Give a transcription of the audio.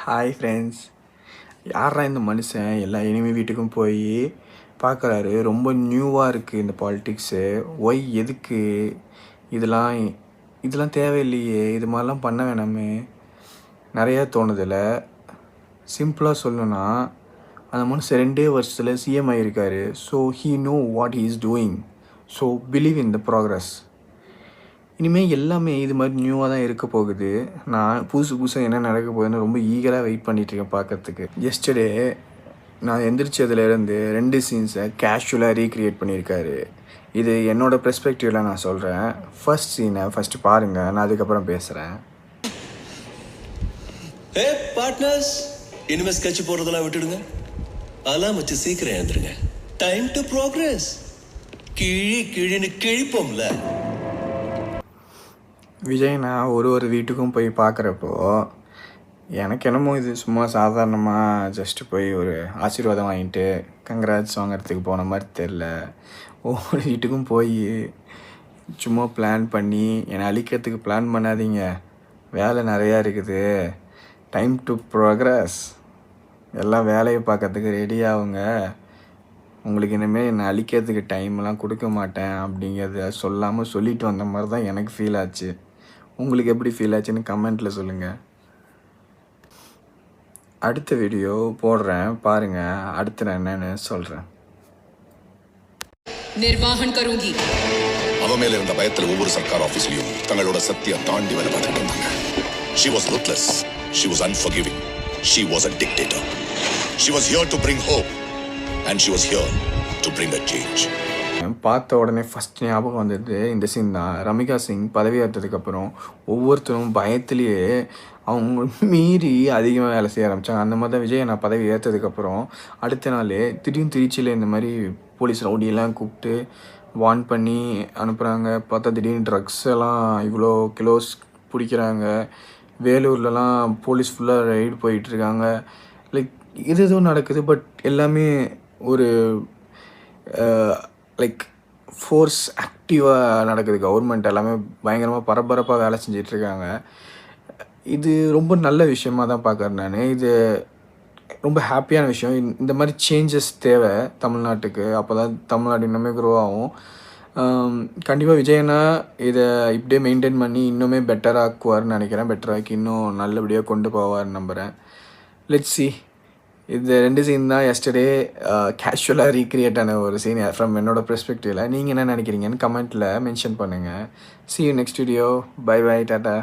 Hi friends. யாரா இந்த மனுஷன் எல்லா இனிமே வீட்டுக்கும் போய் பார்க்குறாரு. ரொம்ப நியூவாக இருக்குது இந்த பாலிட்டிக்ஸு. ஒய் எதுக்கு இதெல்லாம் இதெல்லாம் தேவையில்லையே, இது மாதிரிலாம் பண்ண வேணாமே நிறையா தோணுதில்ல. சிம்பிளாக சொல்லணுன்னா அந்த மனுஷன் 2 வருஷத்தில் சிஎம் ஆகியிருக்காரு. So he know what he is doing. So believe in the progress. இனிமேல் எல்லாமே இது மாதிரி நியூவாக தான் இருக்க போகுது. நான் புதுசாக என்ன நடக்க போகுதுன்னு ரொம்ப ஈகராக வெயிட் பண்ணிகிட்ருக்கேன் பார்க்கறதுக்கு. எஸ்டர்டே நான் எந்திரிச்சதுலேருந்து 2 சீன்ஸை கேஷுவலாக ரீக்ரியேட் பண்ணியிருக்காரு. இது என்னோடய பெர்ஸ்பெக்டிவில் நான் சொல்கிறேன். ஃபர்ஸ்ட் சீனை ஃபஸ்ட்டு பாருங்கள், நான் அதுக்கப்புறம் பேசுகிறேன். பார்ட்னர்ஸ், இனிமேல் ஸ்கெட்ச் போடுறதெல்லாம் விட்டுடுங்க. அலாம் வச்சு சீக்கிரம் எழுந்துருங்க. Time to progress. கிழின்னு கிழிப்போம்ல. விஜய் நான் ஒரு வீட்டுக்கும் போய் பார்க்குறப்போ எனக்கு என்னமோ இது சும்மா சாதாரணமாக ஜஸ்ட்டு போய் ஒரு ஆசீர்வாதம் வாங்கிட்டு கங்க்ராட்ஸ் வாங்கிறதுக்கு போன மாதிரி தெரில. ஒவ்வொரு வீட்டுக்கும் போய் சும்மா பிளான் பண்ணி என்னை அழிக்கிறதுக்கு பிளான் பண்ணாதீங்க, வேலை நிறையா இருக்குது, டைம் டு ப்ரோக்ரஸ், எல்லாம் வேலையை பார்க்கறதுக்கு ரெடி ஆகுங்க, உங்களுக்கு இனிமேல் என்னை அழிக்கிறதுக்கு டைம்லாம் கொடுக்க மாட்டேன் அப்படிங்கிறத சொல்லாமல் சொல்லிட்டு வந்த மாதிரி தான் எனக்கு ஃபீல் ஆச்சு. உங்களுக்கு எப்படி ஃபீல் ஆச்சுன்னு கமெண்ட்டில் சொல்லுங்கள். அடுத்த வீடியோ போடுறேன் பாருங்கள், அடுத்து நான் என்னன்னு சொல்கிறேன். நிர்வாகம் கருங்கி அவ மேல இருந்த பயத்தில் ஒவ்வொரு சர்க்கார் ஆஃபீஸ்லையும் தங்களோட சத்தியம் தாண்டி வேலை பார்த்துட்டு இருந்தாங்க. She was ruthless. She was unforgiving. She was a dictator. She was here to bring hope. And she was here to bring a change. பார்த்த உடனே ஃபஸ்ட் ஞாபகம் வந்தது இந்த சீன் தான். ரமிகா சிங் பதவி ஏற்றதுக்கப்புறம் ஒவ்வொருத்தரும் பயத்துலேயே அவங்க மீறி அதிகமாக வேலை செய்ய ஆரம்பித்தாங்க. அந்த மாதிரி தான் விஜய் நான் பதவி ஏற்றதுக்கப்புறம் அடுத்த நாள் திடீர்னு திருச்சியில் இந்த மாதிரி போலீஸ் ரவுடியெல்லாம் கூப்பிட்டு வார்ன் பண்ணி அனுப்புகிறாங்க. பார்த்தா திடீர்னு ட்ரக்ஸ் எல்லாம் இவ்வளோ கிலோஸ் பிடிக்கிறாங்க. வேலூர்லலாம் போலீஸ் ஃபுல்லாக ரைடு போயிட்டுருக்காங்க. லைக் இது எதுவும் நடக்குது. பட் எல்லாமே ஒரு லைக் ஃபோர்ஸ் ஆக்டிவாக நடக்குது. கவர்மெண்ட் எல்லாமே பயங்கரமாக பரபரப்பாக வேலை செஞ்சிட்ருக்காங்க. இது ரொம்ப நல்ல விஷயமாக தான் பார்க்குறேன் நான். இது ரொம்ப ஹாப்பியான விஷயம். இந்த மாதிரி சேஞ்சஸ் தேவை தமிழ்நாட்டுக்கு. அப்போ தான் தமிழ்நாடு இன்னுமே க்ரோ ஆகும். கண்டிப்பாக விஜயனா இதை இப்படியே மெயின்டைன் பண்ணி இன்னுமே பெட்டராக்குவார்னு நினைக்கிறேன். பெட்டராக்கி இன்னும் நல்லபடியாக கொண்டு போவார்னு நம்புகிறேன். Let's see. இது 2 சீன் தான் எஸ்டர்டே கேஷுவலாக ரீக்ரியேட் ஆன ஒரு சீன் ஃப்ரம் என்னோட பெர்ஸ்பெக்டிவில். நீங்கள் என்ன நினைக்கிறீங்கன்னு கமெண்ட்டில் மென்ஷன் பண்ணுங்கள். see you next video. bye bye, tata.